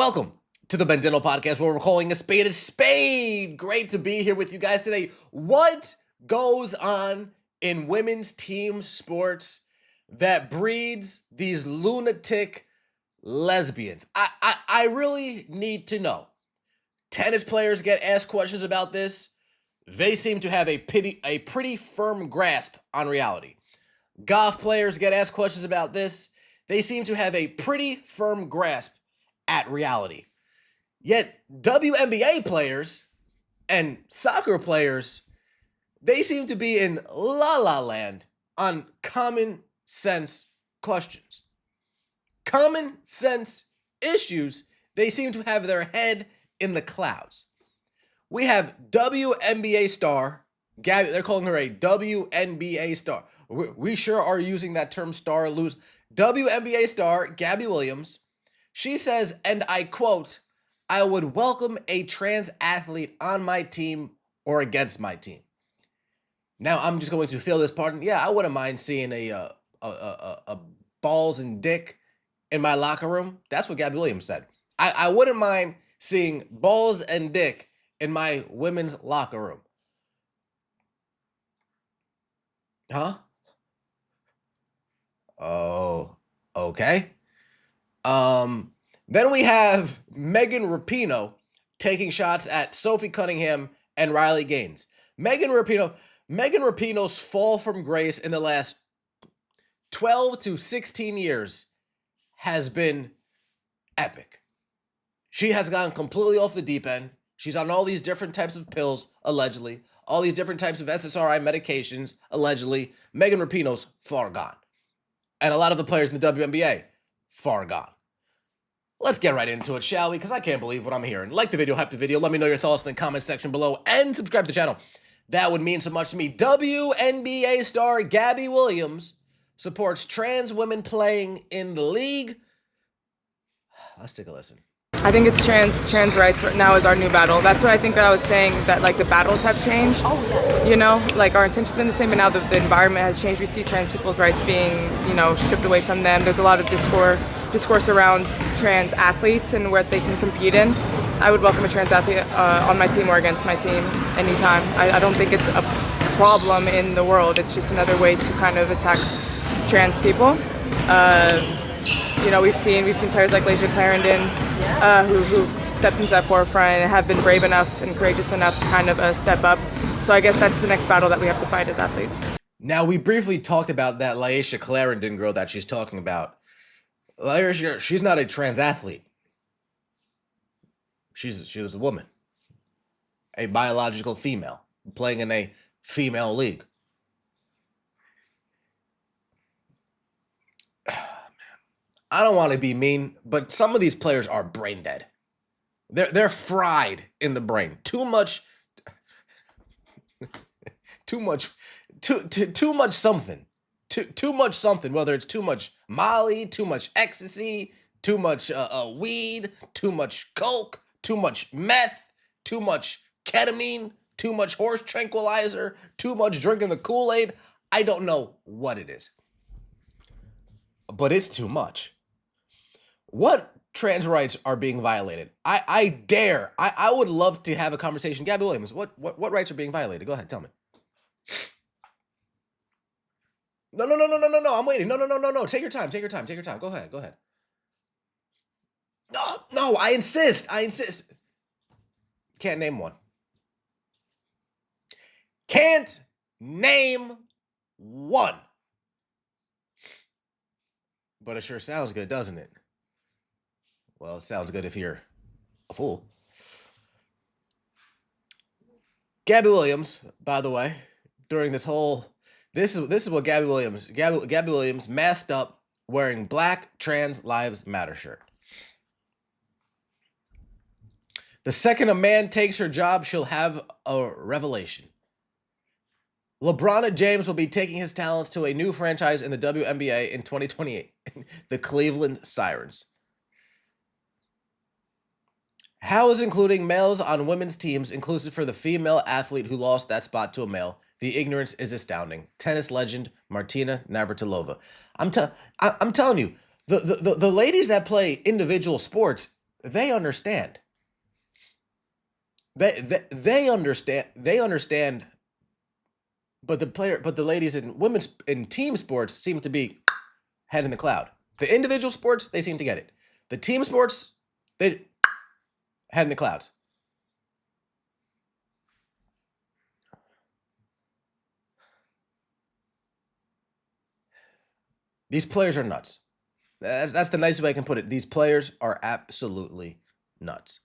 Welcome to the Bendino Podcast, where we're calling a spade. Great to be here with you guys today. What goes on in women's team sports that breeds these lunatic lesbians? I really need to know. Tennis players get asked questions about this. They seem to have a pretty firm grasp on reality. Golf players get asked questions about this. They seem to have a pretty firm grasp at reality. Yet WNBA players and soccer players, they seem to be in la la land on common sense questions. Common sense issues, they seem to have their head in the clouds. We have WNBA star, Gabby, they're calling her a WNBA star. We sure are using that term star loose. WNBA star, Gabby Williams, she says, and I quote, "I would welcome a trans athlete on my team or against my team." Now, I'm just going to fill this part. Yeah, I wouldn't mind seeing a balls and dick in my locker room. That's what Gabby Williams said. I wouldn't mind seeing balls and dick in my women's locker room. Huh? Oh, okay. Then we have Megan Rapinoe taking shots at Sophie Cunningham and Riley Gaines. Megan Rapinoe's fall from grace in the last 12 to 16 years has been epic. She has gone completely off the deep end. She's on all these different types of pills, allegedly, all these different types of SSRI medications, allegedly. Megan Rapinoe's far gone. And a lot of the players in the WNBA, far gone. Let's get right into it, shall we? Because I can't believe what I'm hearing. Like the video, hype the video. Let me know your thoughts in the comment section below. And subscribe to the channel. That would mean so much to me. WNBA star Gabby Williams supports trans women playing in the league. Let's take a listen. I think it's trans rights right now is our new battle. That's what I think I was saying, that like the battles have changed. Oh, yes. You know, like our intention's been the same, but now the environment has changed. We see trans people's rights being, stripped away from them. There's a lot of discourse around trans athletes and what they can compete in. I would welcome a trans athlete on my team or against my team anytime. I don't think it's a problem in the world. It's just another way to kind of attack trans people. We've seen players like Lasia Clarendon who stepped into that forefront and have been brave enough and courageous enough to kind of step up. So I guess that's the next battle that we have to fight as athletes. Now, we briefly talked about that Lasia Clarendon girl that she's talking about. She's not a trans athlete. She was a woman, a biological female playing in a female league. I don't want to be mean, but some of these players are brain dead. They're fried in the brain. Too much something. Too much something, whether it's too much Molly, too much ecstasy, too much weed, too much coke, too much meth, too much ketamine, too much horse tranquilizer, too much drinking the Kool-Aid. I don't know what it is, but it's too much. What trans rights are being violated? I would love to have a conversation. Gabby Williams, what rights are being violated? Go ahead, tell me. No, I'm waiting. No. Take your time. Go ahead. No, I insist. Can't name one. Can't name one. But it sure sounds good, doesn't it? Well, it sounds good if you're a fool. Gabby Williams, by the way, during this whole, this is what Gabby Williams masked up wearing black Trans Lives Matter shirt. The second a man takes her job, she'll have a revelation. LeBron James will be taking his talents to a new franchise in the WNBA in 2028, the Cleveland Sirens. How is including males on women's teams inclusive for the female athlete who lost that spot to a male? The ignorance is astounding. Tennis legend Martina Navratilova. I'm telling you, the ladies that play individual sports, They understand. They understand. They understand. But the ladies in women's in team sports seem to be head in the cloud. The individual sports, they seem to get it. The team sports, they head in the clouds. These players are nuts. That's the nicest way I can put it. These players are absolutely nuts.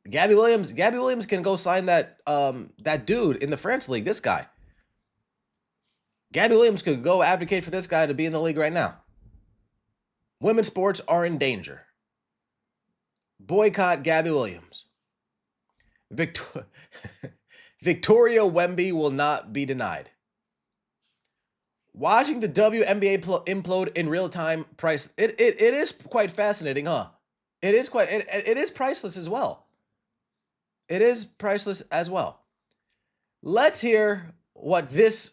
Gabby Williams can go sign that dude in the France league. This guy. Gabby Williams could go advocate for this guy to be in the league right now. Women's sports are in danger. Boycott Gabby Williams. Victoria Wemby will not be denied. Watching the WNBA implode in real time, it is quite fascinating, huh? It is priceless as well. It is priceless as well. Let's hear what this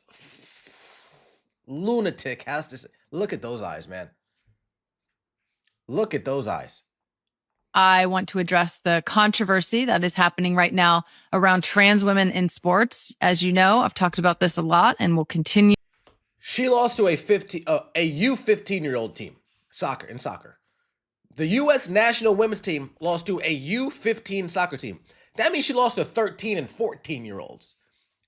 lunatic has to say. Look at those eyes, man. Look at those eyes. I want to address the controversy that is happening right now around trans women in sports. As you know, I've talked about this a lot and will continue. She lost to a U15-year-old team in soccer. The U.S. national women's team lost to a U15 soccer team. That means she lost to 13 and 14-year-olds.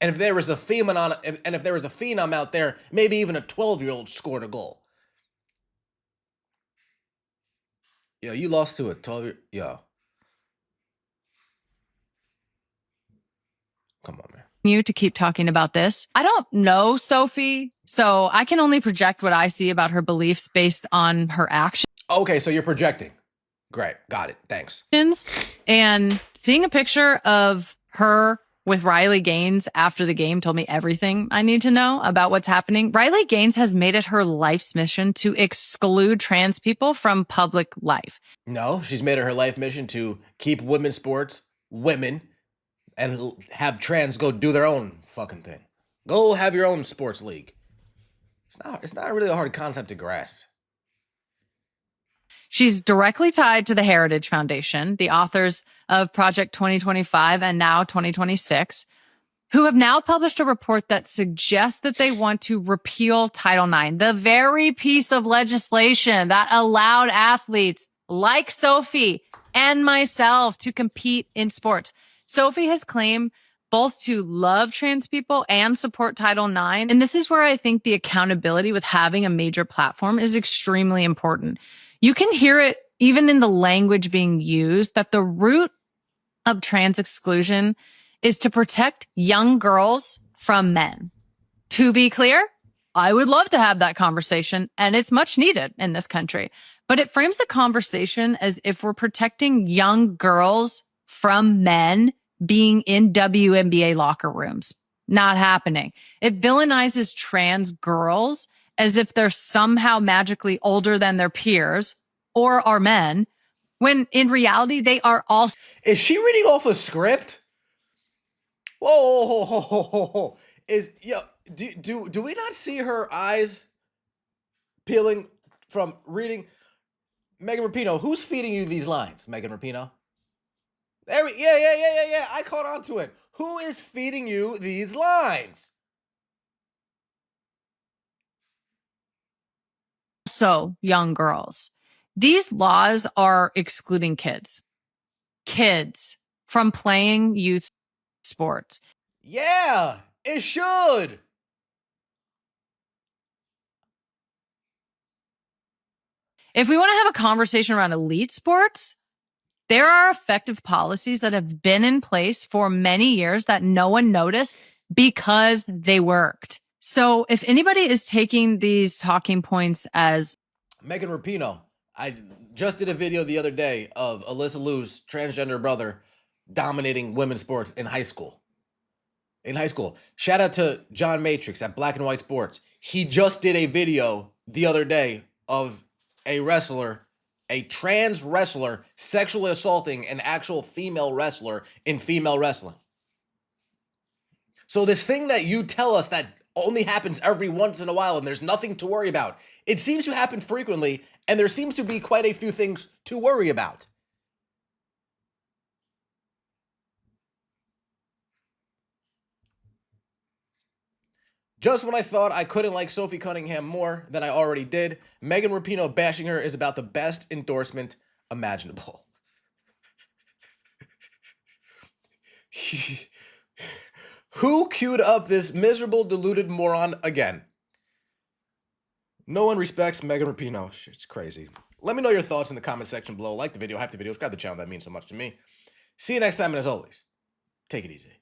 And if there was a phenom out there, maybe even a 12-year-old scored a goal. Yo, you lost to a 12-year. Yo. Come on, man. You to keep talking about this. I don't know Sophie, so I can only project what I see about her beliefs based on her actions. Okay, so you're projecting. Great. Got it. Thanks. And seeing a picture of her with Riley Gaines after the game told me everything I need to know about what's happening. Riley Gaines has made it her life's mission to exclude trans people from public life. No, she's made it her life mission to keep women's sports women and have trans go do their own fucking thing. Go have your own sports league. It's not really a hard concept to grasp. She's directly tied to the Heritage Foundation, the authors of Project 2025 and now 2026, who have now published a report that suggests that they want to repeal Title IX, the very piece of legislation that allowed athletes like Sophie and myself to compete in sports. Sophie has claimed both to love trans people and support Title IX. And this is where I think the accountability with having a major platform is extremely important. You can hear it even in the language being used that the root of trans exclusion is to protect young girls from men. To be clear, I would love to have that conversation, and it's much needed in this country. But it frames the conversation as if we're protecting young girls from men being in WNBA locker rooms. Not happening. It villainizes trans girls as if they're somehow magically older than their peers or are men, when in reality, they are all. Is she reading off a script? Whoa. Do we not see her eyes peeling from reading? Megan Rapinoe, who's feeding you these lines, Megan Rapinoe? Yeah. I caught on to it. Who is feeding you these lines? So young girls. These laws are excluding kids from playing youth sports. Yeah, it should. If we want to have a conversation around elite sports, there are effective policies that have been in place for many years that no one noticed because they worked. So if anybody is taking these talking points as Megan Rapinoe, I just did a video the other day of Alyssa Liu's transgender brother dominating women's sports in high school. Shout out to John Matrix at Black and White Sports. He just did a video the other day of a trans wrestler sexually assaulting an actual female wrestler in female wrestling. So this thing that you tell us that only happens every once in a while and there's nothing to worry about, it seems to happen frequently, and there seems to be quite a few things to worry about. Just when I thought I couldn't like Sophie Cunningham more than I already did, Megan Rapinoe bashing her is about the best endorsement imaginable. Who queued up this miserable, deluded moron again? No one respects Megan Rapinoe. It's crazy. Let me know your thoughts in the comment section below. Like the video, hype the video, subscribe to the channel. That means so much to me. See you next time, and as always, take it easy.